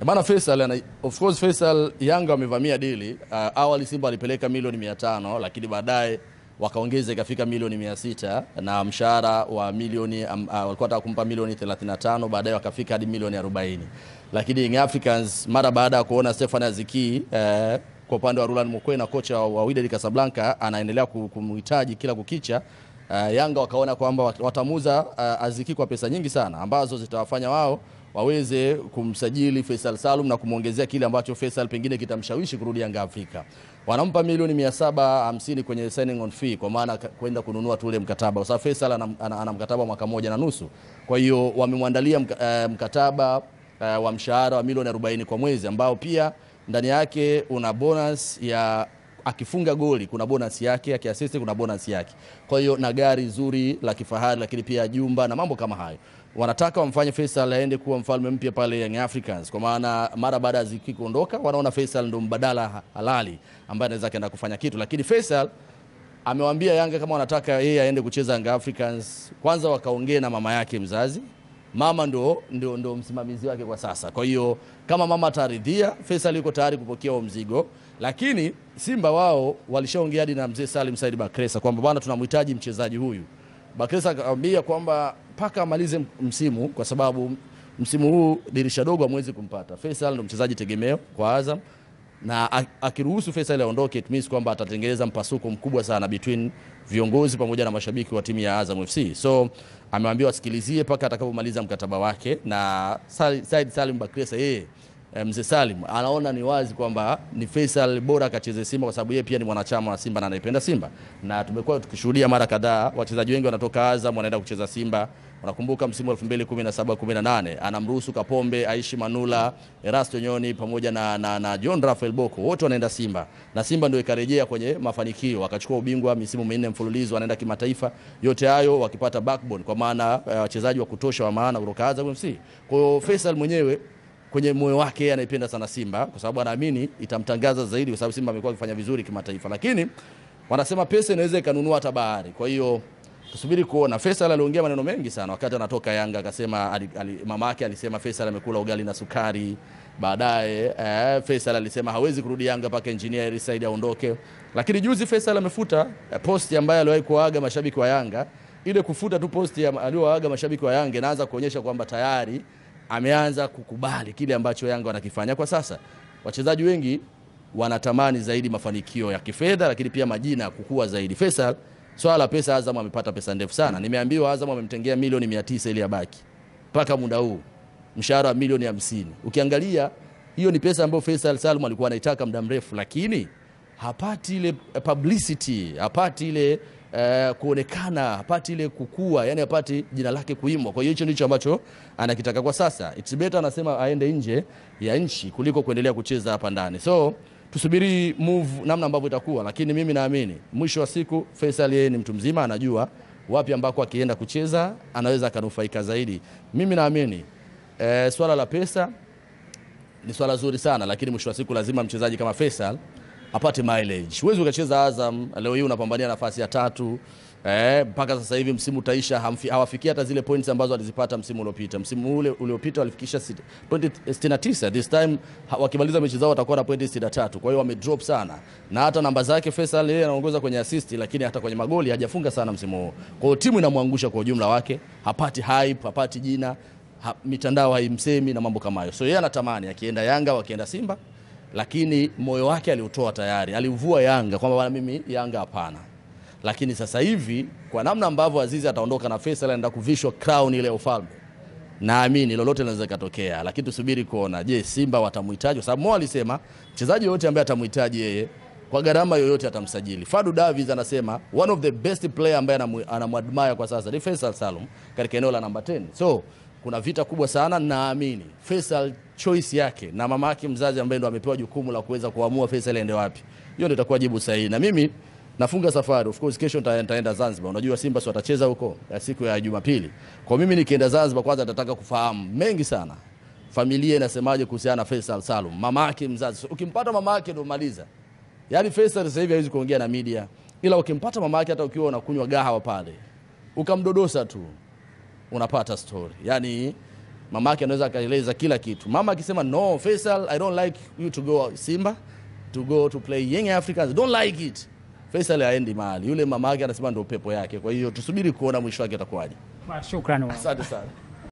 Bana Faisal, of course Faisal Yanga wamevamia dili. Awali Simba walipeleka milioni 500 lakini baadaye wakaongeza ikafika milioni 600 na mshahara wa milioni walikuwa wanataka kumpa milioni 35, baadaye wakafika hadi milioni 40. Lakini Young Africans mara baada ya kuona Stefan Aziki kwa upande wa Roland Mokwena kocha wa Wydad Casablanca anaendelea kumhitaji kila kukicha, Yanga wakaona kwamba watamuza Aziki kwa pesa nyingi sana ambazo zitawafanya wao waweze kumsajili Faisal Salum na kumuongezea kile ambacho Faisal pengine kitamshawishi kurudi Yanga Afrika. Wanampa milioni 750 kwenye signing on fee kwa maana kwenda kununua tu ule mkataba. Kwa sababu Faisal ana mkataba mwaka 1.5. Kwa hiyo wamemwandalia mkataba wa mshahara wa milioni 40 kwa mwezi ambao pia ndani yake una bonus ya akifunga goli kuna bonus yake, akiassist kuna bonus yake. Kwa hiyo na gari zuri la kifahari, lakini pia jumba na mambo kama hayo. Wanataka wamfanye Faisal aende kuwa mfalme mpya pale Young Africans kwa maana mara baada ya Ziki kuondoka wanaona Faisal ndo mbadala halali ambaye anaweza kaenda kufanya kitu. Lakini Faisal amewaambia Yanga kama wanataka yeye aende kucheza Young Africans, kwanza wakaongea na mama yake mzazi. Mama ndo msimamizi wake kwa sasa. Kwa hiyo kama mama ataridhia, Faisal yuko tayari kupokea huo mzigo. Lakini Simba wao walishaongea hadi na mzee Salim Said Bakresa kwamba bwana tunamhitaji mchezaji huyu. Bakresa akamwambia kwamba paka amalize msimu kwa sababu msimu huu dirisha dogo hamwezi kumpata. Faisal ndo mchezaji tegemeo kwa Azam na akiruhusu Faisal aondoke it means kwamba atatengeneza mpasuko mkubwa sana between viongozi pamoja na mashabiki wa timu ya Azam FC. So amewaambia wasikilizie paka atakapomaliza mkataba wake na Said Salim Bakresa yeye mzee Salim anaona ni wazi kwamba ni Faisal bora akacheze Simba kwa sababu yeye pia ni mwanachama wa Simba na anaipenda Simba. Na tumekuwa tukishuhudia mara kadhaa wachezaji wengi wanatoka Azam wanaenda kucheza Simba. Unakumbuka msimu wa 2017-18 anamruhusu Kapombe, Aishi Manula, Erasto Nyoni pamoja na John Rafael Boko wote wanaenda Simba. Na Simba ndio ikarejea kwenye mafanikio, wakachukua ubingwa misimu 4 mfululizo, wanaenda kimataifa. Yote hayo wakipata backbone kwa maana wachezaji wa kutosha wa maana kutoka Azam FC. Kwa hiyo Faisal mwenyewe kwenye moyo wake anaipenda sana Simba kwa sababu anaamini itamtangaza zaidi kwa sababu Simba amekuwa akifanya vizuri kimataifa. Lakini wanasema pesa inaweza ikanunua hata bahari. Kwa hiyo tusubiri kuona. Faisal aliongea maneno mengi sana wakati anatoka Yanga, akasema mama yake alisema Faisal amekula ugali na sukari. Baadaye Faisal alisema hawezi kurudi Yanga paka engineer Hersi Said aondoke. Lakini juzi Faisal amefuta post ambayo aliwahi kuaga mashabiki wa Yanga. Ile kufuta tu post aliyoaga mashabiki wa Yanga inaanza kuonyesha kwamba tayari ameanza kukubali kile ambacho Yanga wanakifanya kwa sasa. Wachezaji wengi wanatamani zaidi mafanikio ya kifedha lakini pia majina ya kukua zaidi. Faisal swala pesa, Azam amepata pesa ndefu sana. Nimeambiwa Azam amemtengea milioni 900 ili abaki mpaka muda huu, mshahara wa milioni 50. Ukiangalia hiyo ni pesa ambayo Faisal Salum alikuwa anaitaka muda mrefu, lakini hapati ile publicity, hapati ile kuonekana, hapati ile kukua, yani hapati jina lake kuimwa. Kwa hiyo hicho ndicho ambacho anakitaka kwa sasa. It's better anasema aende nje ya nchi kuliko kuendelea kucheza hapa ndani. So tusubiri move namna ambavyo itakuwa, lakini mimi naamini mwisho wa siku Faisal yeye ni mtu mzima, anajua wapi ambako akienda kucheza anaweza kanufaika zaidi. Mimi naamini swala la pesa ni swala zuri sana, lakini mwisho wa siku lazima mchezaji kama Faisal apate mileage. Huwezi ukacheza Azam leo hii unapambania nafasi ya 3 mpaka sasa hivi msimu utaisha hawafikia hata zile points ambazo walizipata msimu uliopita. Msimu ule uliopita walifikisha point 69. This time wakimaliza mechi zao watakuwa na point 63. Kwa hiyo wamedrop sana. Na hata namba zake Faisal yeye anaongoza kwenye assist lakini hata kwenye magoli hajafunga sana msimu huu. Kwa hiyo timu inamwangusha kwa ujumla wake, hapati hype, hapati jina, mitandao haimsemi na mambo kama hayo. So yeye anatamani akienda Yanga wakienda Simba, lakini moyo wake aliutoa tayari. Alivua Yanga kwamba mimi Yanga hapana. Lakini sasa hivi kwa namna ambavyo Azizi ataondoka na Faisal anaenda kuvishwa crown ile ya ufalme, naamini lolote linaweza kutokea. Lakini tusubiri kuona, je, Simba watamhitaji? Kwa sababu Mo alisema mchezaji yote ambaye atamhitaji yeye kwa gharama yoyote atamsajili. Fadu Davies anasema one of the best player ambaye anamwadmire kwa sasa ni Faisal Salum katika eneo la namba 10. So kuna vita kubwa sana, naamini Faisal choice yake na mama yake mzazi ambaye ndo amepewa jukumu la kuweza kuamua Faisal aende wapi, hiyo ndio itakuwa jibu sahihi. Na mimi nafunga safari, of course kesho nitaenda Zanzibar. Unajua Simba si watacheza huko siku ya Jumapili. Kwa mimi nikienda Zanzibar kwanza nataka kufahamu mengi sana. Familia inasemaje kuhusiana na Faisal Salum, mama yake mzazi. Ukimpata mama yake ndo maliza. Yaani Faisal sasa hivi hawezi kuongea na media. Ila ukimpata mama yake hata ukiwa unakunywa gahawa pale, ukamdodosa tu unapata story. Yaani mamake anaweza kaeleza kila kitu. Mama akisema no Faisal, I don't like you to go Simba, to go to play Young Africans, don't like it, Faisal haendi mahali. Yule mamake anasema ndio pepo yake. Kwa hiyo tusubiri kuona mwisho wake atakuwaje. Shukrani. Asante sana.